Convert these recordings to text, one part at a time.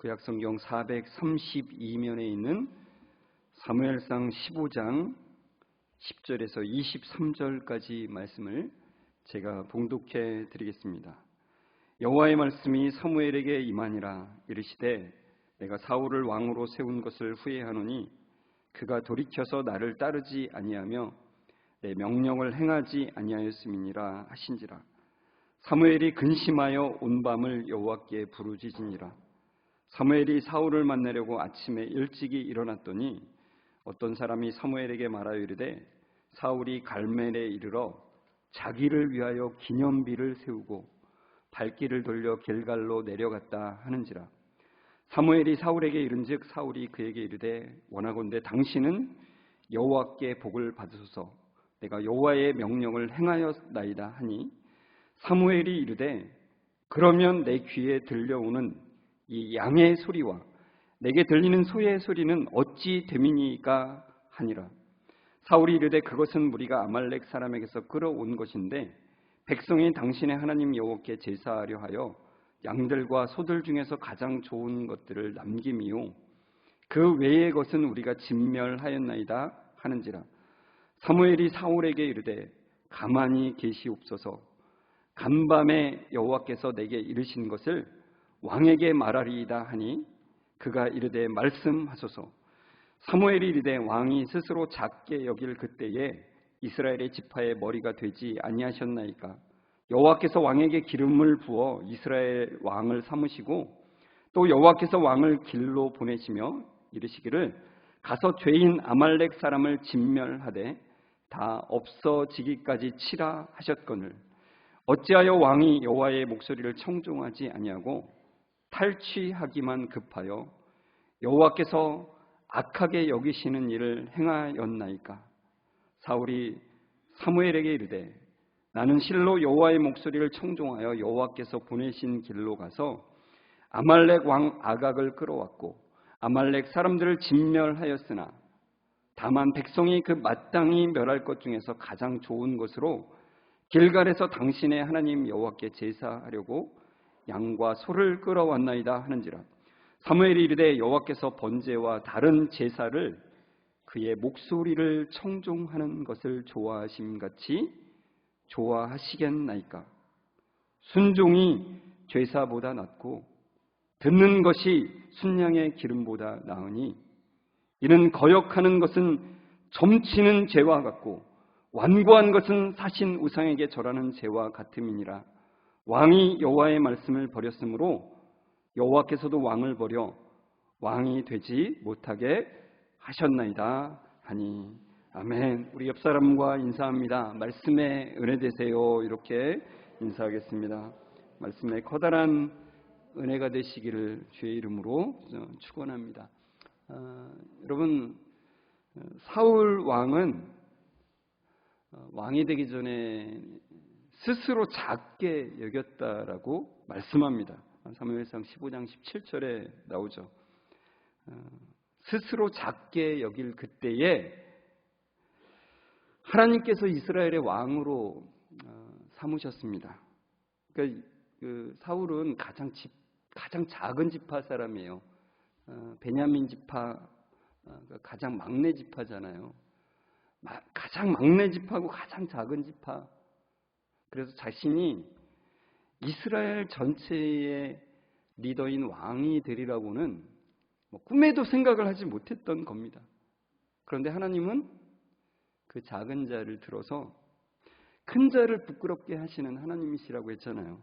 구약성경 432면에 있는 사무엘상 15장 10절에서 23절까지 말씀을 제가 봉독해 드리겠습니다. 여호와의 말씀이 사무엘에게 임하니라. 이르시되 내가 사울을 왕으로 세운 것을 후회하노니 그가 돌이켜서 나를 따르지 아니하며 내 명령을 행하지 아니하였음이니라 하신지라. 사무엘이 근심하여 온 밤을 여호와께 부르짖으니라. 사무엘이 사울을 만나려고 아침에 일찍이 일어났더니 어떤 사람이 사무엘에게 말하여 이르되 사울이 갈멜에 이르러 자기를 위하여 기념비를 세우고 발길을 돌려 길갈로 내려갔다 하는지라. 사무엘이 사울에게 이른즉 사울이 그에게 이르되 원하건대 당신은 여호와께 복을 받으소서. 내가 여호와의 명령을 행하였나이다 하니 사무엘이 이르되 그러면 내 귀에 들려오는 이 양의 소리와 내게 들리는 소의 소리는 어찌 됨이니까 하니라. 사울이 이르되 그것은 무리가 아말렉 사람에게서 끌어온 것인데 백성이 당신의 하나님 여호와께 제사하려 하여 양들과 소들 중에서 가장 좋은 것들을 남김이요 그 외의 것은 우리가 진멸하였나이다 하는지라. 사무엘이 사울에게 이르되 가만히 계시옵소서. 간밤에 여호와께서 내게 이르신 것을 왕에게 말하리이다 하니 그가 이르되 말씀하소서. 사무엘이 이르되 왕이 스스로 작게 여길 그때에 이스라엘의 지파의 머리가 되지 아니하셨나이까. 여호와께서 왕에게 기름을 부어 이스라엘 왕을 삼으시고 또 여호와께서 왕을 길로 보내시며 이르시기를 가서 죄인 아말렉 사람을 진멸하되 다 없어지기까지 치라 하셨거늘 어찌하여 왕이 여호와의 목소리를 청종하지 아니하고 탈취하기만 급하여 여호와께서 악하게 여기시는 일을 행하였나이까. 사울이 사무엘에게 이르되 나는 실로 여호와의 목소리를 청종하여 여호와께서 보내신 길로 가서 아말렉 왕 아각을 끌어왔고 아말렉 사람들을 진멸하였으나 다만 백성이 그 마땅히 멸할 것 중에서 가장 좋은 것으로 길갈에서 당신의 하나님 여호와께 제사하려고 양과 소를 끌어왔나이다 하는지라. 사무엘이 이르되 여호와께서 번제와 다른 제사를 그의 목소리를 청종하는 것을 좋아하심같이 좋아하시겠나이까. 순종이 제사보다 낫고 듣는 것이 순양의 기름보다 나으니 이는 거역하는 것은 점치는 죄와 같고 완고한 것은 사신 우상에게 절하는 죄와 같음이니라. 왕이 여호와의 말씀을 버렸으므로 여호와께서도 왕을 버려 왕이 되지 못하게 하셨나이다 하니. 아멘. 우리 옆 사람과 인사합니다. 말씀에 은혜 되세요. 이렇게 인사하겠습니다. 말씀에 커다란 은혜가 되시기를 주의 이름으로 축원합니다. 여러분, 사울 왕은 왕이 되기 전에 스스로 작게 여겼다라고 말씀합니다. 사무엘상 15장 17절에 나오죠. 스스로 작게 여길 그때에 하나님께서 이스라엘의 왕으로 삼으셨습니다. 그러니까 그 사울은 가장 작은 지파 사람이에요. 베냐민 지파, 가장 막내 지파잖아요. 가장 막내 지파고 가장 작은 지파. 그래서 자신이 이스라엘 전체의 리더인 왕이 되리라고는 꿈에도 생각을 하지 못했던 겁니다. 그런데 하나님은 그 작은 자를 들어서 큰 자를 부끄럽게 하시는 하나님이시라고 했잖아요.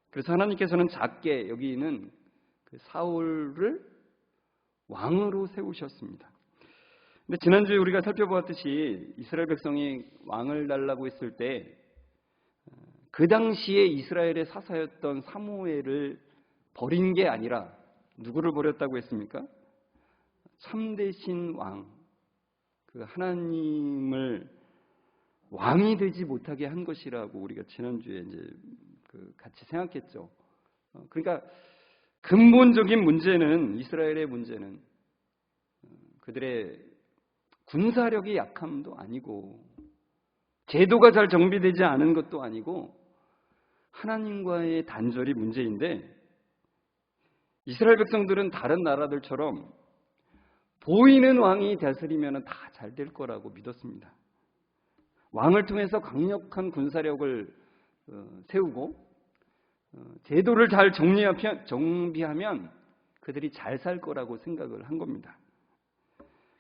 그래서 하나님께서는 작게 여기는 그 사울을 왕으로 세우셨습니다. 근데 지난주에 우리가 살펴보았듯이 이스라엘 백성이 왕을 달라고 했을 때 그 당시에 이스라엘의 사사였던 사무엘을 버린 게 아니라 누구를 버렸다고 했습니까? 참되신 왕, 그 하나님을 왕이 되지 못하게 한 것이라고 우리가 지난주에 이제 같이 생각했죠. 그러니까 근본적인 문제는, 이스라엘의 문제는 그들의 군사력이 약함도 아니고 제도가 잘 정비되지 않은 것도 아니고 하나님과의 단절이 문제인데 이스라엘 백성들은 다른 나라들처럼 보이는 왕이 다스리면 다 잘 될 거라고 믿었습니다. 왕을 통해서 강력한 군사력을 세우고 제도를 잘 정비하면 그들이 잘 살 거라고 생각을 한 겁니다.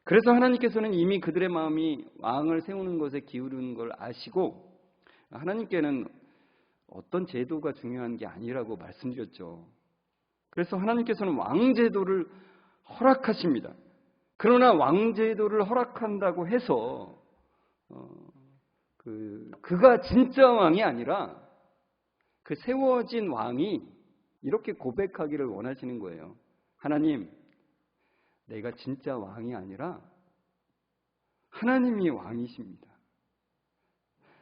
그래서 하나님께서는 이미 그들의 마음이 왕을 세우는 것에 기울는 걸 아시고 하나님께는 어떤 제도가 중요한 게 아니라고 말씀드렸죠. 그래서 하나님께서는 왕제도를 허락하십니다. 그러나 왕제도를 허락한다고 해서 그가 진짜 왕이 아니라 그 세워진 왕이 이렇게 고백하기를 원하시는 거예요. 하나님, 내가 진짜 왕이 아니라 하나님이 왕이십니다.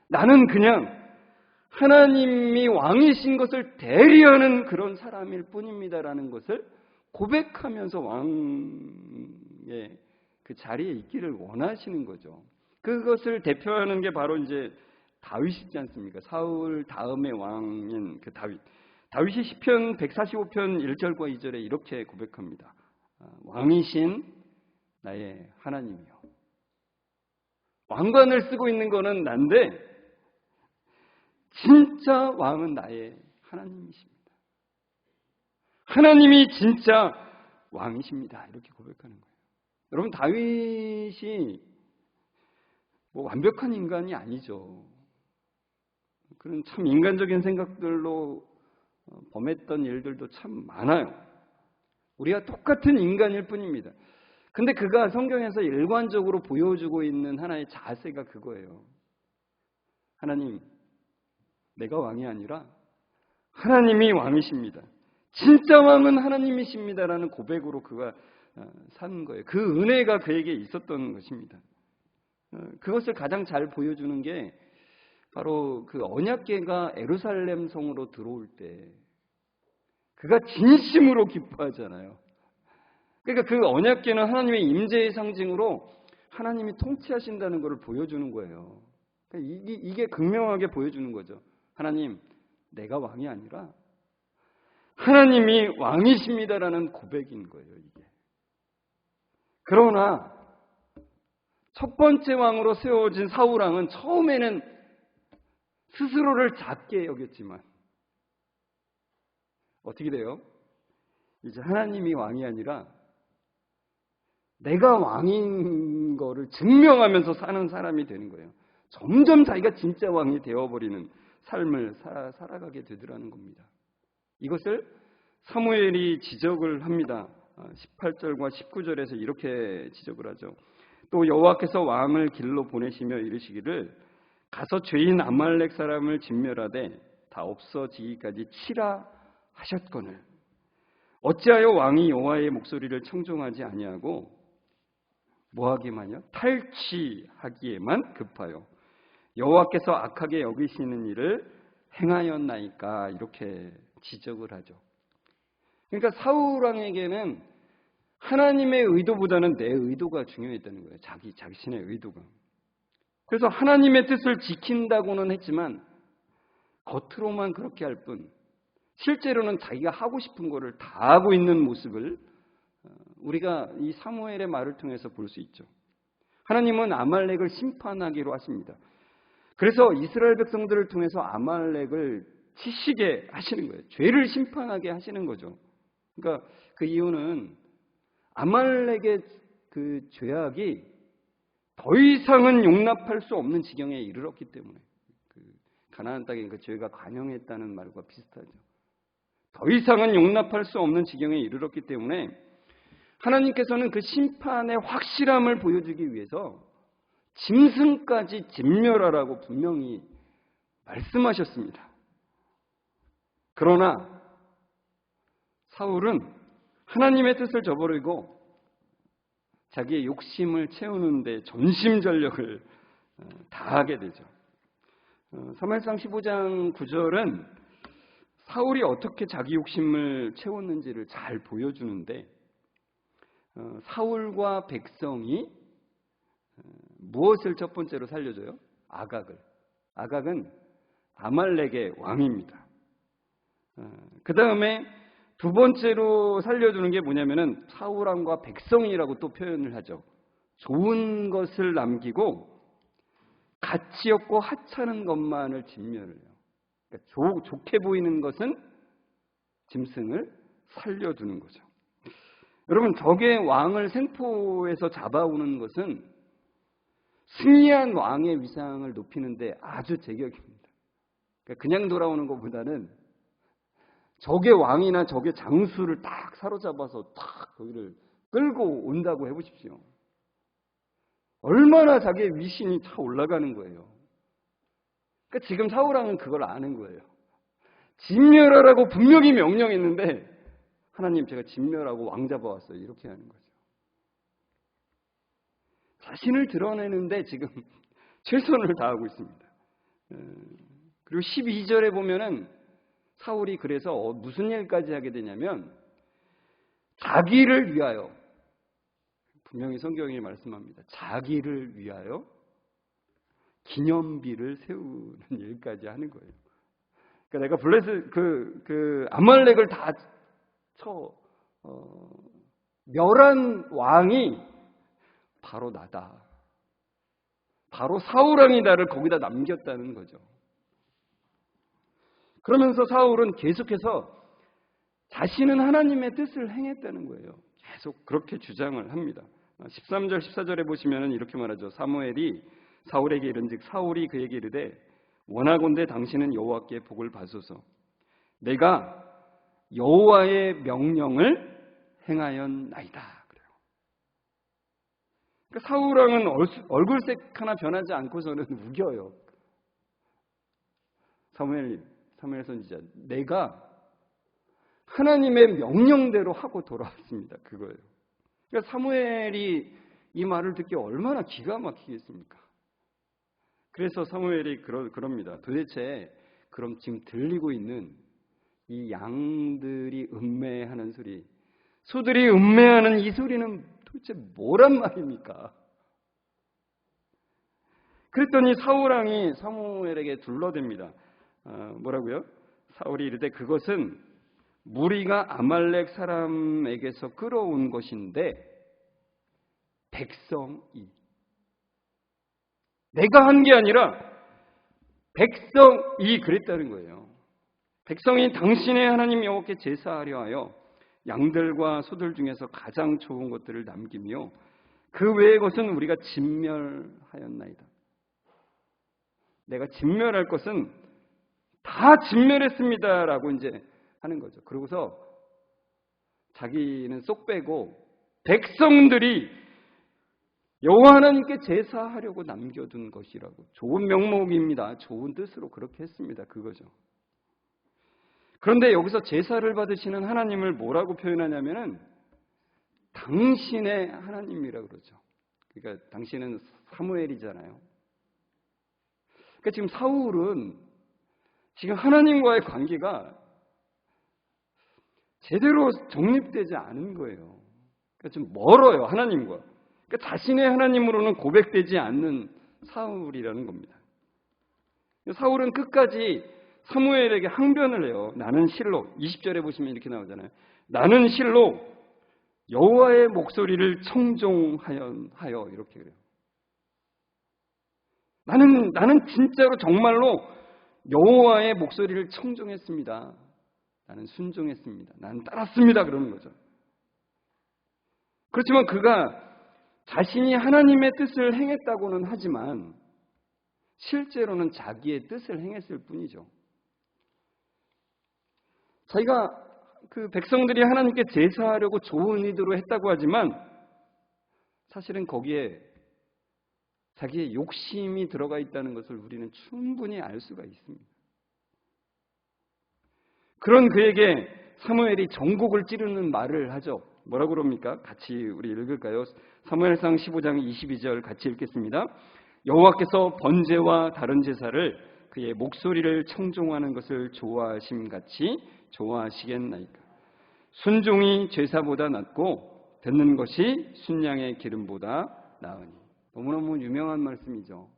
나는 그냥 하나님이 왕이신 것을 대리하는 그런 사람일 뿐입니다라는 것을 고백하면서 왕의 그 자리에 있기를 원하시는 거죠. 그것을 대표하는 게 바로 이제 다윗이지 않습니까? 사울 다음의 왕인 그 다윗. 다윗이 시편 145편 1절과 2절에 이렇게 고백합니다. 왕이신 나의 하나님이요. 왕관을 쓰고 있는 거는 난데 진짜 왕은 나의 하나님이십니다. 하나님이 진짜 왕이십니다. 이렇게 고백하는 거예요. 여러분, 다윗이 완벽한 인간이 아니죠. 그런 참 인간적인 생각들로 범했던 일들도 참 많아요. 우리가 똑같은 인간일 뿐입니다. 근데 그가 성경에서 일관적으로 보여주고 있는 하나의 자세가 그거예요. 하나님, 내가 왕이 아니라 하나님이 왕이십니다. 진짜 왕은 하나님이십니다라는 고백으로 그가 산 거예요. 그 은혜가 그에게 있었던 것입니다. 그것을 가장 잘 보여주는 게 바로 그 언약궤가 예루살렘 성으로 들어올 때 그가 진심으로 기뻐하잖아요. 그러니까 그 언약궤는 하나님의 임재의 상징으로 하나님이 통치하신다는 것을 보여주는 거예요. 그러니까 이게 극명하게 보여주는 거죠. 하나님, 내가 왕이 아니라 하나님이 왕이십니다라는 고백인 거예요, 이게. 그러나 첫 번째 왕으로 세워진 사울왕은 처음에는 스스로를 작게 여겼지만 어떻게 돼요? 이제 하나님이 왕이 아니라 내가 왕인 거를 증명하면서 사는 사람이 되는 거예요. 점점 자기가 진짜 왕이 되어버리는 삶을 살아가게 되더라는 겁니다. 이것을 사무엘이 지적을 합니다. 18절과 19절에서 이렇게 지적을 하죠. 또 여호와께서 왕을 길로 보내시며 이르시기를 가서 죄인 아말렉 사람을 진멸하되 다 없어지기까지 치라 하셨거늘 어찌하여 왕이 여호와의 목소리를 청종하지 아니하고 뭐하기만요? 탈취하기에만 급하여 여호와께서 악하게 여기시는 일을 행하였나이까 이렇게 지적을 하죠. 그러니까 사울 왕에게는 하나님의 의도보다는 내 의도가 중요했다는 거예요. 자신의 의도가. 그래서 하나님의 뜻을 지킨다고는 했지만 겉으로만 그렇게 할 뿐 실제로는 자기가 하고 싶은 거를 다 하고 있는 모습을 우리가 이 사무엘의 말을 통해서 볼 수 있죠. 하나님은 아말렉을 심판하기로 하십니다. 그래서 이스라엘 백성들을 통해서 아말렉을 치시게 하시는 거예요. 죄를 심판하게 하시는 거죠. 그러니까 그 이유는 아말렉의 그 죄악이 더 이상은 용납할 수 없는 지경에 이르렀기 때문에 그 가나안 땅에 그 죄가 관영했다는 말과 비슷하죠. 더 이상은 용납할 수 없는 지경에 이르렀기 때문에 하나님께서는 그 심판의 확실함을 보여주기 위해서 짐승까지 진멸하라고 분명히 말씀하셨습니다. 그러나 사울은 하나님의 뜻을 저버리고 자기의 욕심을 채우는 데 전심전력을 다하게 되죠. 사무엘상 15장 9절은 사울이 어떻게 자기 욕심을 채웠는지를 잘 보여주는데 사울과 백성이 무엇을 첫 번째로 살려줘요? 아각을. 아각은 아말렉의 왕입니다. 그 다음에 두 번째로 살려두는 게 뭐냐면은 사울왕과 백성이라고 또 표현을 하죠. 좋은 것을 남기고 가치 없고 하찮은 것만을 진멸을 해요. 그러니까 좋게 보이는 것은 짐승을 살려두는 거죠. 여러분, 적의 왕을 생포해서 잡아오는 것은 승리한 왕의 위상을 높이는데 아주 제격입니다. 그러니까 그냥 돌아오는 것보다는 적의 왕이나 적의 장수를 딱 사로잡아서 딱 거기를 끌고 온다고 해보십시오. 얼마나 자기의 위신이 다 올라가는 거예요. 그러니까 지금 사울왕은 그걸 아는 거예요. 진멸하라고 분명히 명령했는데 하나님, 제가 진멸하고 왕 잡아왔어요. 이렇게 하는 거죠. 자신을 드러내는데 지금 최선을 다하고 있습니다. 그리고 12절에 보면은 사울이 그래서 무슨 일까지 하게 되냐면 자기를 위하여, 분명히 성경이 말씀합니다. 자기를 위하여 기념비를 세우는 일까지 하는 거예요. 그러니까 내가 아말렉을 다 멸한 왕이 바로 나다. 바로 사울왕이 나를 거기다 남겼다는 거죠. 그러면서 사울은 계속해서 자신은 하나님의 뜻을 행했다는 거예요. 계속 그렇게 주장을 합니다. 13절, 14절에 보시면 이렇게 말하죠. 사무엘이 사울에게 이른즉 사울이 그에게 이르되 원하건대 당신은 여호와께 복을 받소서. 내가 여호와의 명령을 행하였나이다. 그래요. 그러니까 사울왕은 얼굴색 하나 변하지 않고서는 우겨요. 사무엘 선지자, 내가 하나님의 명령대로 하고 돌아왔습니다. 그거예요. 그러니까 사무엘이 이 말을 듣기 얼마나 기가 막히겠습니까? 그래서 사무엘이 그럽니다. 도대체 그럼 지금 들리고 있는 이 양들이 음매하는 소리, 소들이 음매하는 이 소리는 도대체 뭐란 말입니까? 그랬더니 사울왕이 사무엘에게 둘러댑니다. 뭐라고요? 사울이 이르되 그것은 무리가 아말렉 사람에게서 끌어온 것인데 백성이, 내가 한 게 아니라 백성이 그랬다는 거예요. 백성이 당신의 하나님 여호와께 제사하려 하여 양들과 소들 중에서 가장 좋은 것들을 남기며 그 외의 것은 우리가 진멸하였나이다. 내가 진멸할 것은 다 진멸했습니다라고 이제 하는 거죠. 그러고서 자기는 쏙 빼고 백성들이 여호와 하나님께 제사하려고 남겨둔 것이라고. 좋은 명목입니다. 좋은 뜻으로 그렇게 했습니다. 그거죠. 그런데 여기서 제사를 받으시는 하나님을 뭐라고 표현하냐면은 당신의 하나님이라고 그러죠. 그러니까 당신은 사무엘이잖아요. 그러니까 지금 사울은 지금 하나님과의 관계가 제대로 정립되지 않은 거예요. 그러니까 좀 멀어요, 하나님과. 그러니까 자신의 하나님으로는 고백되지 않는 사울이라는 겁니다. 사울은 끝까지 사무엘에게 항변을 해요. 나는 실로, 20절에 보시면 이렇게 나오잖아요. 나는 실로 여호와의 목소리를 청종하여, 이렇게 그래요. 나는 진짜로 정말로 여호와의 목소리를 청종했습니다. 나는 순종했습니다. 나는 따랐습니다. 그러는 거죠. 그렇지만 그가 자신이 하나님의 뜻을 행했다고는 하지만 실제로는 자기의 뜻을 행했을 뿐이죠. 자기가 그 백성들이 하나님께 제사하려고 좋은 의도로 했다고 하지만 사실은 거기에 자기의 욕심이 들어가 있다는 것을 우리는 충분히 알 수가 있습니다. 그런 그에게 사무엘이 전곡을 찌르는 말을 하죠. 뭐라고 그럽니까? 같이 우리 읽을까요? 사무엘상 15장 22절 같이 읽겠습니다. 여호와께서 번제와 다른 제사를 그의 목소리를 청종하는 것을 좋아하심같이 좋아하시겠나이까. 순종이 제사보다 낫고 듣는 것이 순양의 기름보다 나으니. 너무너무 유명한 말씀이죠.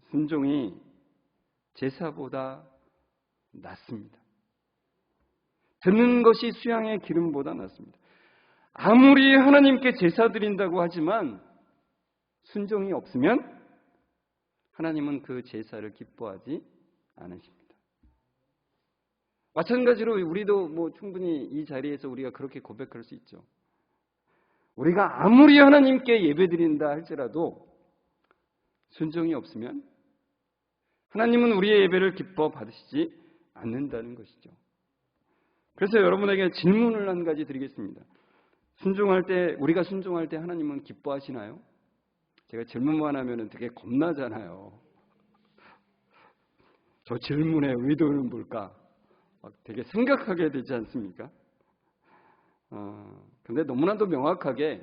순종이 제사보다 낫습니다. 듣는 것이 수양의 기름보다 낫습니다. 아무리 하나님께 제사 드린다고 하지만 순종이 없으면 하나님은 그 제사를 기뻐하지 않으십니다. 마찬가지로 우리도 충분히 이 자리에서 우리가 그렇게 고백할 수 있죠. 우리가 아무리 하나님께 예배드린다 할지라도 순종이 없으면 하나님은 우리의 예배를 기뻐 받으시지 않는다는 것이죠. 그래서 여러분에게 질문을 한 가지 드리겠습니다. 우리가 순종할 때 하나님은 기뻐하시나요? 제가 질문만 하면 되게 겁나잖아요. 저 질문의 의도는 뭘까? 되게 생각하게 되지 않습니까? 근데 너무나도 명확하게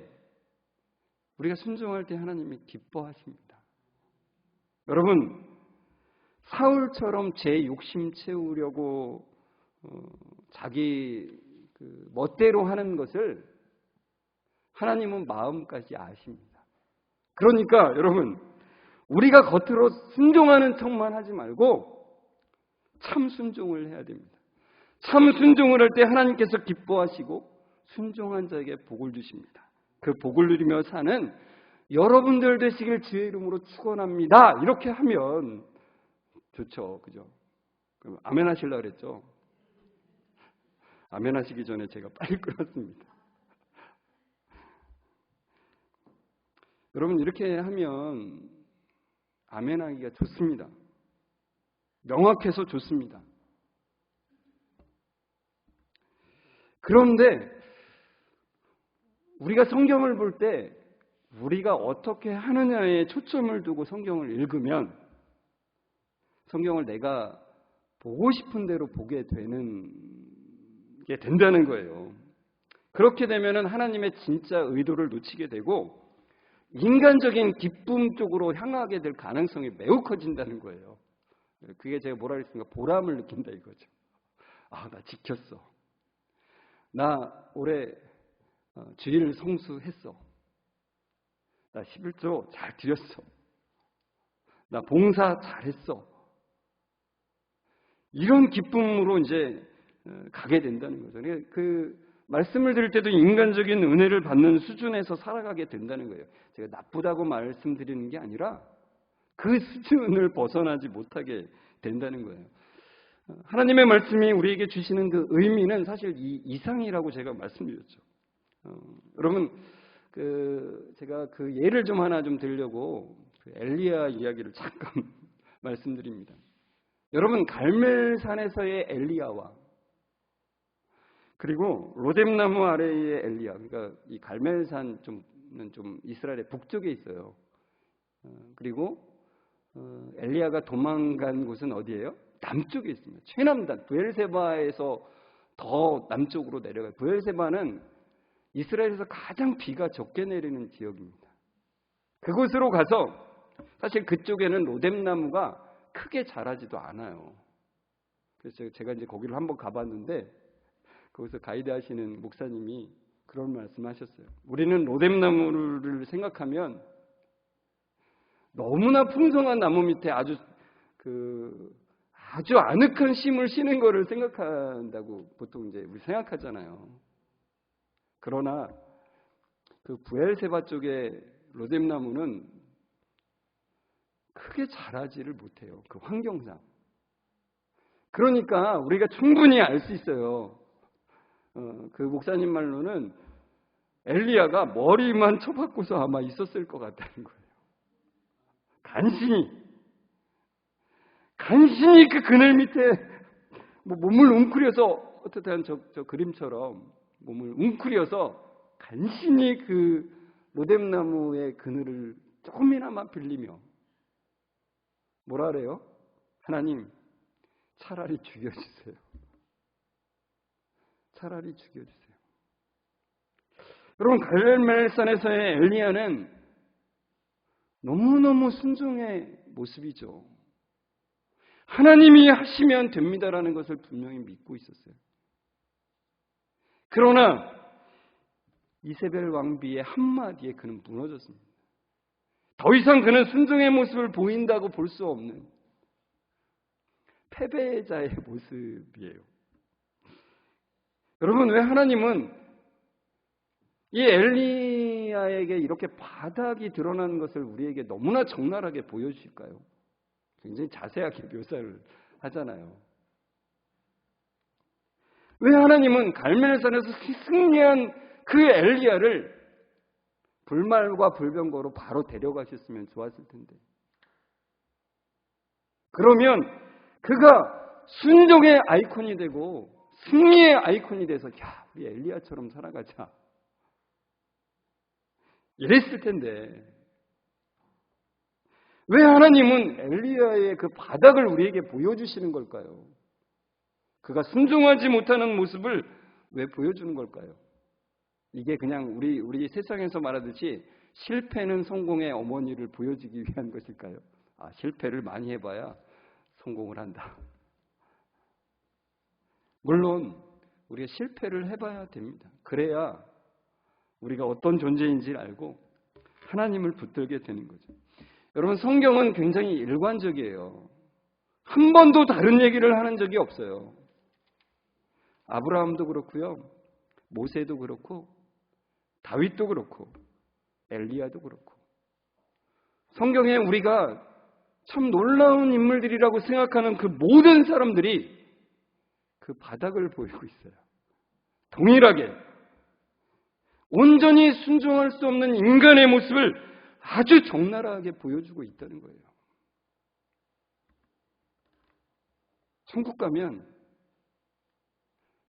우리가 순종할 때 하나님이 기뻐하십니다. 여러분, 사울처럼 제 욕심 채우려고 자기 멋대로 하는 것을 하나님은 마음까지 아십니다. 그러니까 여러분, 우리가 겉으로 순종하는 척만 하지 말고 참 순종을 해야 됩니다. 참 순종을 할 때 하나님께서 기뻐하시고 순종한 자에게 복을 주십니다. 그 복을 누리며 사는 여러분들 되시길 주의 이름으로 축원합니다. 이렇게 하면 좋죠. 그죠? 그럼 아멘 하시려고 그랬죠? 아멘 하시기 전에 제가 빨리 끊었습니다. 여러분, 이렇게 하면 아멘 하기가 좋습니다. 명확해서 좋습니다. 그런데 우리가 성경을 볼 때 우리가 어떻게 하느냐에 초점을 두고 성경을 읽으면 성경을 내가 보고 싶은 대로 보게 되는 게 된다는 거예요. 그렇게 되면 하나님의 진짜 의도를 놓치게 되고 인간적인 기쁨 쪽으로 향하게 될 가능성이 매우 커진다는 거예요. 그게 제가 뭐라 그랬습니까? 보람을 느낀다 이거죠. 나 지켰어. 나 올해 주일 성수했어. 나 11조 잘 드렸어. 나 봉사 잘했어. 이런 기쁨으로 이제 가게 된다는 거죠. 그 말씀을 드릴 때도 인간적인 은혜를 받는 수준에서 살아가게 된다는 거예요. 제가 나쁘다고 말씀드리는 게 아니라 그 수준을 벗어나지 못하게 된다는 거예요. 하나님의 말씀이 우리에게 주시는 그 의미는 사실 이 이상이라고 제가 말씀드렸죠. 여러분, 제가 그 예를 좀 하나 좀 들려고 엘리야 이야기를 잠깐 말씀드립니다. 여러분, 갈멜산에서의 엘리야와 그리고 로뎀나무 아래의 엘리야, 그러니까 이 갈멜산은 좀 이스라엘의 북쪽에 있어요. 그리고 엘리야가 도망간 곳은 어디예요? 남쪽에 있습니다. 최남단, 브엘세바에서 더 남쪽으로 내려가요. 브엘세바는 이스라엘에서 가장 비가 적게 내리는 지역입니다. 그곳으로 가서 사실 그쪽에는 로뎀나무가 크게 자라지도 않아요. 그래서 제가 이제 거기를 한번 가봤는데 거기서 가이드 하시는 목사님이 그런 말씀하셨어요. 우리는 로뎀나무를 생각하면 너무나 풍성한 나무 밑에 아주 아늑한 심을 쉬는 거를 생각한다고 보통 이제 우리 생각하잖아요. 그러나 그 브엘세바 쪽의 로뎀나무는 크게 자라지를 못해요. 그 환경상. 그러니까 우리가 충분히 알 수 있어요. 그 목사님 말로는 엘리야가 머리만 쳐박고서 아마 있었을 것 같다는 거예요. 간신히 그 그늘 밑에 몸을 웅크려서 어떻든 저 그림처럼 몸을 웅크려서 간신히 그 로뎀나무의 그늘을 조금이나마 빌리며 뭐라 그래요? 하나님, 차라리 죽여주세요. 차라리 죽여주세요. 여러분, 갈멜산에서의 엘리야는 너무너무 순종의 모습이죠. 하나님이 하시면 됩니다라는 것을 분명히 믿고 있었어요. 그러나 이세벨 왕비의 한마디에 그는 무너졌습니다. 더 이상 그는 순종의 모습을 보인다고 볼 수 없는 패배자의 모습이에요. 여러분, 왜 하나님은 이 엘리야에게 이렇게 바닥이 드러나는 것을 우리에게 너무나 적나라하게 보여주실까요? 굉장히 자세하게 묘사를 하잖아요. 왜 하나님은 갈멜산에서 승리한 그 엘리야를 불말과 불병거로 바로 데려가셨으면 좋았을 텐데. 그러면 그가 순종의 아이콘이 되고 승리의 아이콘이 돼서 야, 우리 엘리야처럼 살아가자 이랬을 텐데, 왜 하나님은 엘리야의 그 바닥을 우리에게 보여주시는 걸까요? 그가 순종하지 못하는 모습을 왜 보여주는 걸까요? 이게 그냥 우리 세상에서 말하듯이 실패는 성공의 어머니를 보여주기 위한 것일까요? 아, 실패를 많이 해봐야 성공을 한다. 물론 우리가 실패를 해봐야 됩니다. 그래야 우리가 어떤 존재인지를 알고 하나님을 붙들게 되는 거죠. 여러분, 성경은 굉장히 일관적이에요. 한 번도 다른 얘기를 하는 적이 없어요. 아브라함도 그렇고요, 모세도 그렇고, 다윗도 그렇고, 엘리야도 그렇고. 성경에 우리가 참 놀라운 인물들이라고 생각하는 그 모든 사람들이 그 바닥을 보이고 있어요. 동일하게 온전히 순종할 수 없는 인간의 모습을 아주 적나라하게 보여주고 있다는 거예요. 천국 가면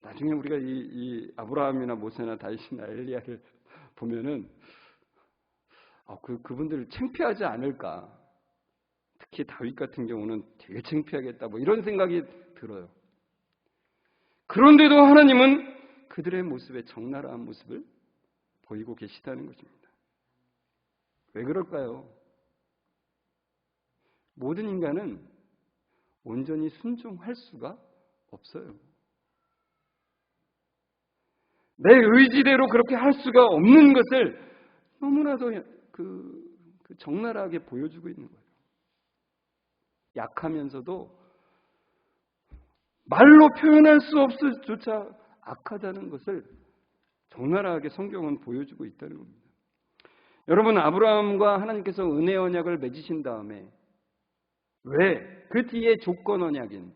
나중에 우리가 이 아브라함이나 모세나 다윗이나 엘리야를 보면은 그분들 창피하지 않을까? 특히 다윗 같은 경우는 되게 창피하겠다, 뭐 이런 생각이 들어요. 그런데도 하나님은 그들의 모습에 적나라한 모습을 보이고 계시다는 것입니다. 왜 그럴까요? 모든 인간은 온전히 순종할 수가 없어요. 내 의지대로 그렇게 할 수가 없는 것을 너무나도 적나라하게 보여주고 있는 거예요. 약하면서도 말로 표현할 수 없을 조차 악하다는 것을 적나라하게 성경은 보여주고 있다는 겁니다. 여러분, 아브라함과 하나님께서 은혜 언약을 맺으신 다음에 왜 그 뒤에 조건 언약인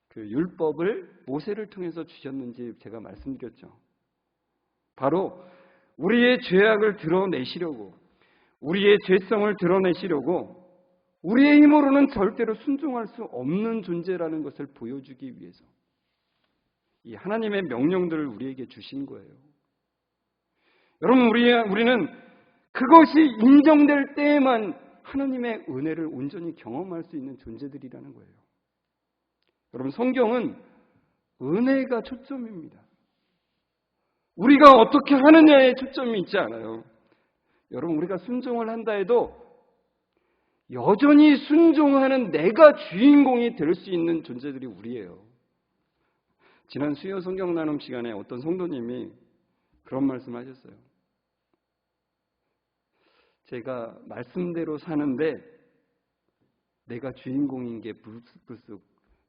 그 율법을 모세를 통해서 주셨는지 제가 말씀드렸죠. 바로 우리의 죄악을 드러내시려고, 우리의 죄성을 드러내시려고, 우리의 힘으로는 절대로 순종할 수 없는 존재라는 것을 보여주기 위해서 이 하나님의 명령들을 우리에게 주신 거예요. 여러분, 우리는 그것이 인정될 때에만 하나님의 은혜를 온전히 경험할 수 있는 존재들이라는 거예요. 여러분, 성경은 은혜가 초점입니다. 우리가 어떻게 하느냐에 초점이 있지 않아요. 여러분, 우리가 순종을 한다 해도 여전히 순종하는 내가 주인공이 될 수 있는 존재들이 우리예요. 지난 수요 성경 나눔 시간에 어떤 성도님이 그런 말씀하셨어요. 제가 말씀대로 사는데 내가 주인공인 게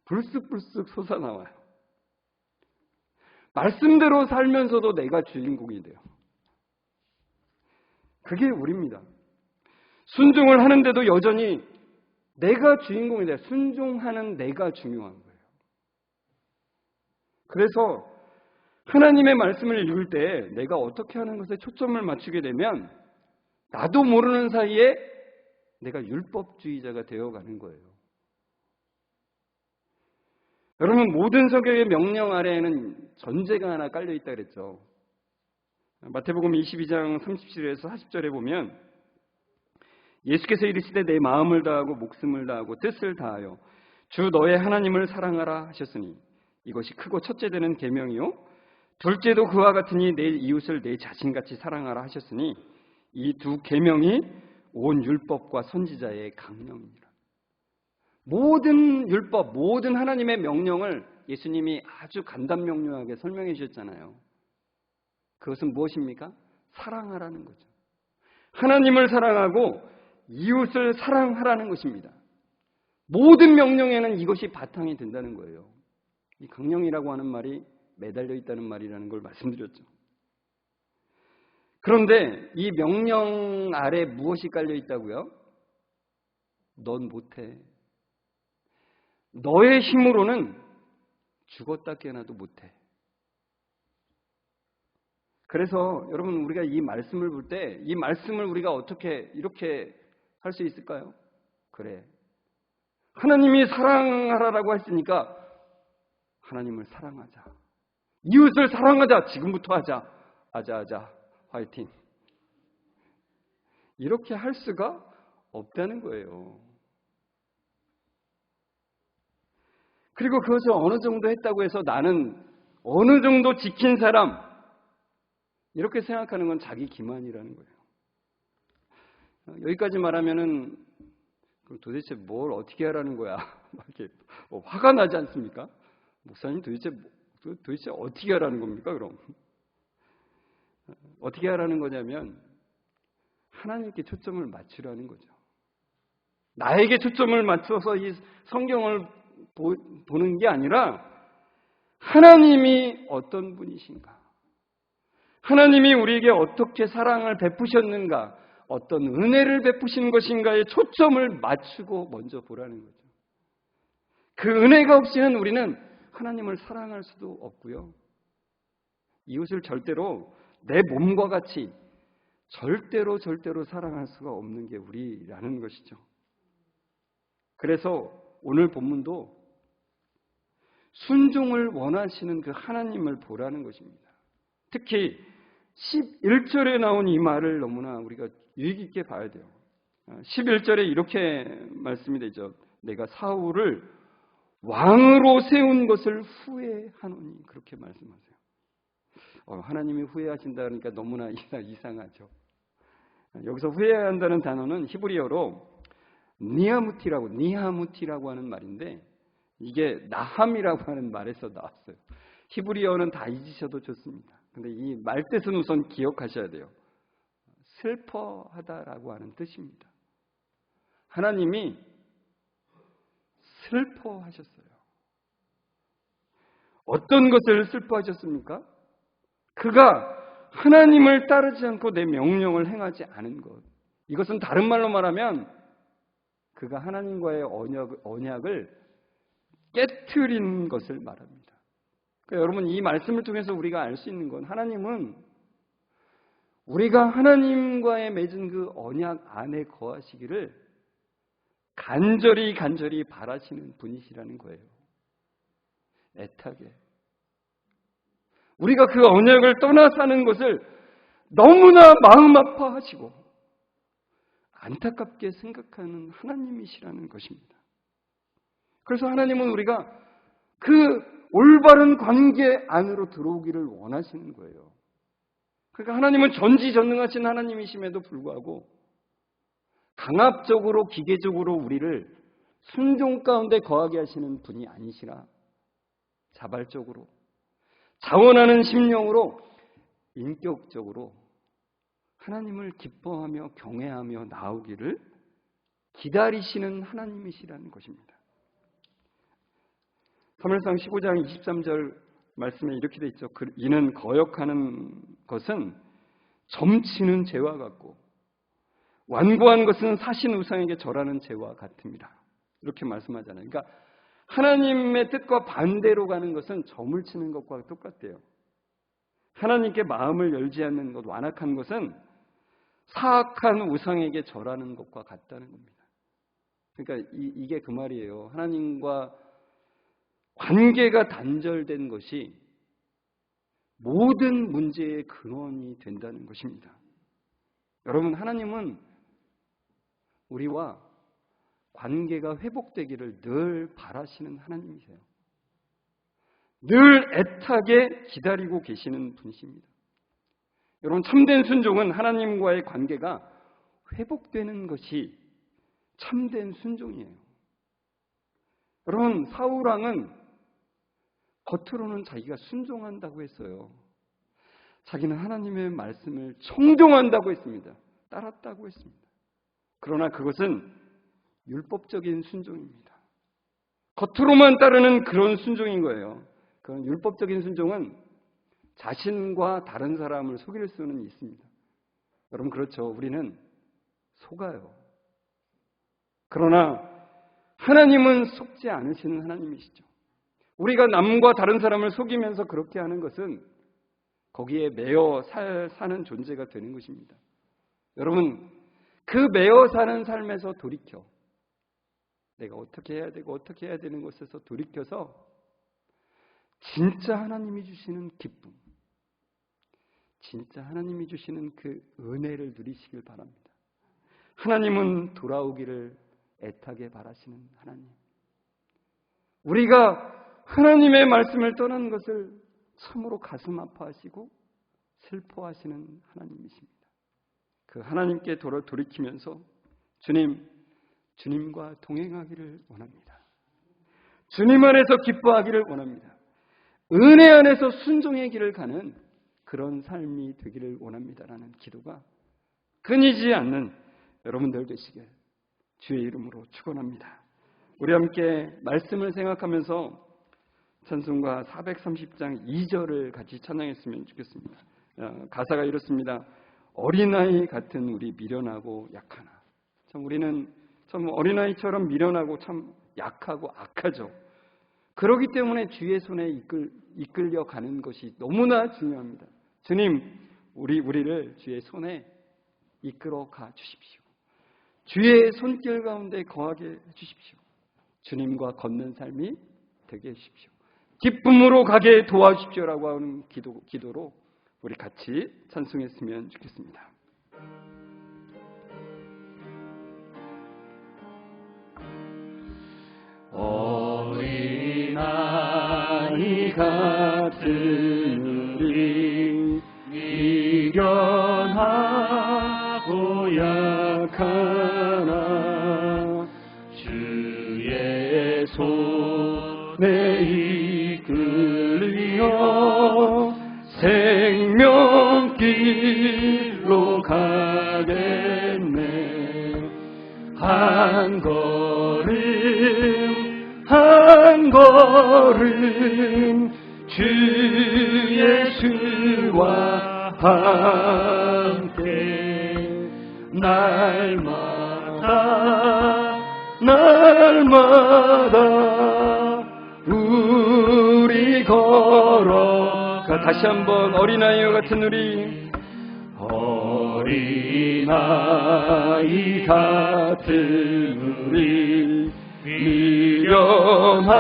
불쑥불쑥 솟아나와요. 말씀대로 살면서도 내가 주인공이 돼요. 그게 우리입니다. 순종을 하는데도 여전히 내가 주인공이 돼요. 순종하는 내가 중요한 거예요. 그래서 하나님의 말씀을 읽을 때 내가 어떻게 하는 것에 초점을 맞추게 되면 나도 모르는 사이에 내가 율법주의자가 되어가는 거예요. 여러분, 모든 성경의 명령 아래에는 전제가 하나 깔려있다 그랬죠. 마태복음 22장 37절에서 40절에 보면 예수께서 이르시되 내 마음을 다하고 목숨을 다하고 뜻을 다하여 주 너의 하나님을 사랑하라 하셨으니 이것이 크고 첫째 되는 계명이요 둘째도 그와 같으니 내 이웃을 내 자신같이 사랑하라 하셨으니 이 두 계명이 온 율법과 선지자의 강령이니라. 모든 율법, 모든 하나님의 명령을 예수님이 아주 간단명료하게 설명해 주셨잖아요. 그것은 무엇입니까? 사랑하라는 거죠. 하나님을 사랑하고 이웃을 사랑하라는 것입니다. 모든 명령에는 이것이 바탕이 된다는 거예요. 이 강령이라고 하는 말이 매달려 있다는 말이라는 걸 말씀드렸죠. 그런데 이 명령 아래 무엇이 깔려 있다고요? 넌 못해. 너의 힘으로는 죽었다 깨어나도 못해. 그래서 여러분, 우리가 이 말씀을 볼 때 이 말씀을 우리가 어떻게 이렇게 할 수 있을까요? 그래, 하나님이 사랑하라라고 했으니까 하나님을 사랑하자. 이웃을 사랑하자. 지금부터 하자. 아자아자 화이팅. 이렇게 할 수가 없다는 거예요. 그리고 그것을 어느 정도 했다고 해서 나는 어느 정도 지킨 사람, 이렇게 생각하는 건 자기 기만이라는 거예요. 여기까지 말하면은 도대체 뭘 어떻게 하라는 거야? 이렇게 화가 나지 않습니까? 목사님 도대체 어떻게 하라는 겁니까? 그럼 어떻게 하라는 거냐면 하나님께 초점을 맞추라는 거죠. 나에게 초점을 맞춰서 이 성경을 보는 게 아니라 하나님이 어떤 분이신가, 하나님이 우리에게 어떻게 사랑을 베푸셨는가, 어떤 은혜를 베푸신 것인가에 초점을 맞추고 먼저 보라는 거죠. 그 은혜가 없이는 우리는 하나님을 사랑할 수도 없고요. 이웃을 절대로 내 몸과 같이 절대로 사랑할 수가 없는 게 우리라는 것이죠. 그래서 오늘 본문도 순종을 원하시는 그 하나님을 보라는 것입니다. 특히 11절에 나온 이 말을 너무나 우리가 유익 있게 봐야 돼요. 11절에 이렇게 말씀이 되죠. 내가 사울을 왕으로 세운 것을 후회하노니, 그렇게 말씀하세요. 하나님이 후회하신다 그러니까 너무나 이상하죠. 여기서 후회한다는 단어는 히브리어로 니하무티라고 하는 말인데, 이게 나함이라고 하는 말에서 나왔어요. 히브리어는 다 잊으셔도 좋습니다. 근데 이 말뜻은 우선 기억하셔야 돼요. 슬퍼하다라고 하는 뜻입니다. 하나님이 슬퍼하셨어요. 어떤 것을 슬퍼하셨습니까? 그가 하나님을 따르지 않고 내 명령을 행하지 않은 것. 이것은 다른 말로 말하면 그가 하나님과의 언약을 깨트린 것을 말합니다. 그러니까 여러분, 이 말씀을 통해서 우리가 알 수 있는 건 하나님은 우리가 하나님과의 맺은 그 언약 안에 거하시기를 간절히 바라시는 분이시라는 거예요. 애타게. 우리가 그 언약을 떠나 사는 것을 너무나 마음 아파하시고 안타깝게 생각하는 하나님이시라는 것입니다. 그래서 하나님은 우리가 그 올바른 관계 안으로 들어오기를 원하시는 거예요. 그러니까 하나님은 전지전능하신 하나님이심에도 불구하고 강압적으로 기계적으로 우리를 순종 가운데 거하게 하시는 분이 아니시라 자발적으로 자원하는 심령으로 인격적으로 하나님을 기뻐하며 경외하며 나오기를 기다리시는 하나님이시라는 것입니다. 사무엘상 15장 23절 말씀에 이렇게 돼 있죠. 이는 거역하는 것은 점치는 죄와 같고 완고한 것은 사신 우상에게 절하는 죄와 같습니다. 이렇게 말씀하잖아요. 그러니까 하나님의 뜻과 반대로 가는 것은 점을 치는 것과 똑같대요. 하나님께 마음을 열지 않는 것, 완악한 것은 사악한 우상에게 절하는 것과 같다는 겁니다. 그러니까 이게 그 말이에요. 하나님과 관계가 단절된 것이 모든 문제의 근원이 된다는 것입니다. 여러분, 하나님은 우리와 관계가 회복되기를 늘 바라시는 하나님이세요. 늘 애타게 기다리고 계시는 분이십니다. 여러분, 참된 순종은 하나님과의 관계가 회복되는 것이 참된 순종이에요. 여러분, 사울왕은 겉으로는 자기가 순종한다고 했어요. 자기는 하나님의 말씀을 청종한다고 했습니다. 따랐다고 했습니다. 그러나 그것은 율법적인 순종입니다. 겉으로만 따르는 그런 순종인 거예요. 그런 율법적인 순종은 자신과 다른 사람을 속일 수는 있습니다. 여러분 그렇죠. 우리는 속아요. 그러나 하나님은 속지 않으시는 하나님이시죠. 우리가 남과 다른 사람을 속이면서 그렇게 하는 것은 거기에 매여 사는 존재가 되는 것입니다. 여러분 그 매여 사는 삶에서 돌이켜 내가 어떻게 해야 되고 어떻게 해야 되는 것에서 돌이켜서 진짜 하나님이 주시는 기쁨, 진짜 하나님이 주시는 그 은혜를 누리시길 바랍니다. 하나님은 돌아오기를 애타게 바라시는 하나님. 우리가 하나님의 말씀을 떠난 것을 참으로 가슴 아파하시고 슬퍼하시는 하나님이십니다. 그 하나님께 돌이키면서 주님과 동행하기를 원합니다. 주님 안에서 기뻐하기를 원합니다. 은혜 안에서 순종의 길을 가는 그런 삶이 되기를 원합니다라는 기도가 끊이지 않는 여러분들 되시길 주의 이름으로 축원합니다. 우리 함께 말씀을 생각하면서 찬송가 430장 2절을 같이 찬양했으면 좋겠습니다. 가사가 이렇습니다. 어린아이 같은 우리 미련하고 약하나. 참 우리는 참 어린아이처럼 미련하고 참 약하고 악하죠. 그렇기 때문에 주의 손에 이끌려 가는 것이 너무나 중요합니다. 주님, 우리를 주의 손에 이끌어 가 주십시오. 주의 손길 가운데 거하게 해 주십시오. 주님과 걷는 삶이 되게 해주십시오. 기쁨으로 가게 도와주십시오라고 하는 기도로 우리 같이 찬송했으면 좋겠습니다. 어린아이 같은 우리 미련하고 약하나 주의 손에 이끌려 생명길로 가겠네. 한 걸음 주 예수와 함께 날마다 우리 걸어가. 다시 한번 어린아이와 같은 우리 어린아이 같은 우리 미련하고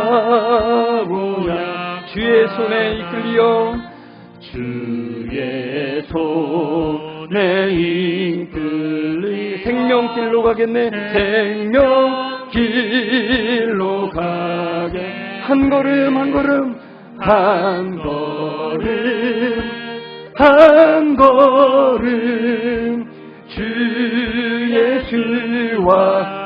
주의 손에 이끌려 주의 손에 이끌리 생명길로 가겠네. 생명길로 가게. 한 걸음 한 걸음 한 걸음 주 예수와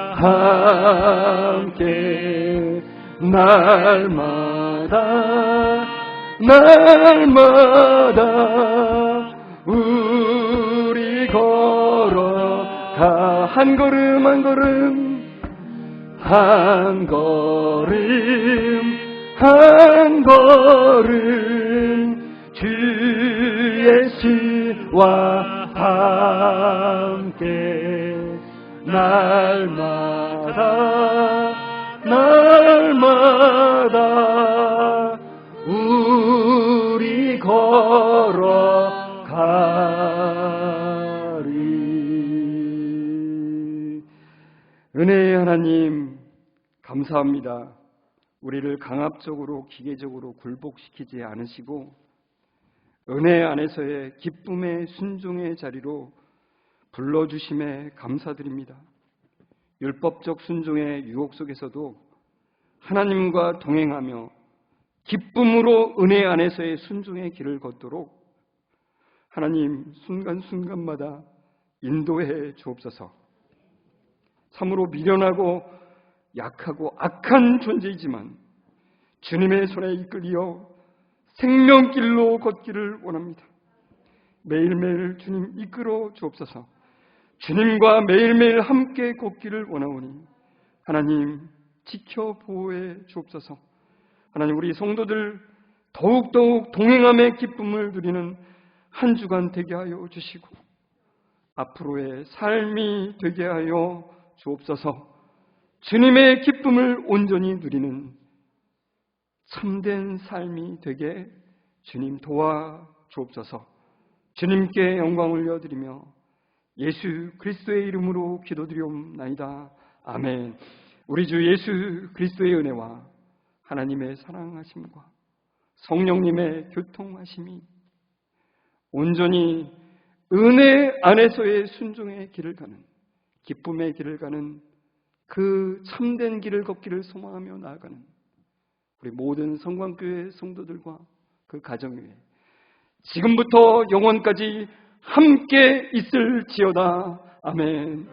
함께 날마다 우리 걸어가. 한 걸음 한 걸음 한 걸음 주 예수와 함께 날마다 우리 걸어가리. 은혜의 하나님 감사합니다. 우리를 강압적으로 기계적으로 굴복시키지 않으시고 은혜 안에서의 기쁨의 순종의 자리로 불러주심에 감사드립니다. 율법적 순종의 유혹 속에서도 하나님과 동행하며 기쁨으로 은혜 안에서의 순종의 길을 걷도록 하나님 순간순간마다 인도해 주옵소서. 참으로 미련하고 약하고 악한 존재이지만 주님의 손에 이끌려 생명길로 걷기를 원합니다. 매일매일 주님 이끌어 주옵소서. 주님과 매일매일 함께 걷기를 원하오니 하나님 지켜 보호해 주옵소서. 하나님 우리 성도들 더욱더욱 동행함의 기쁨을 누리는 한 주간 되게 하여 주시고 앞으로의 삶이 되게 하여 주옵소서. 주님의 기쁨을 온전히 누리는 참된 삶이 되게 주님 도와 주옵소서. 주님께 영광을 올려드리며 예수 그리스도의 이름으로 기도드리옵나이다. 아멘. 우리 주 예수 그리스도의 은혜와 하나님의 사랑하심과 성령님의 교통하심이 온전히 은혜 안에서의 순종의 길을 가는, 기쁨의 길을 가는 그 참된 길을 걷기를 소망하며 나아가는 우리 모든 성광교회 성도들과 그 가정 위에 지금부터 영원까지 함께 있을지어다. 아멘.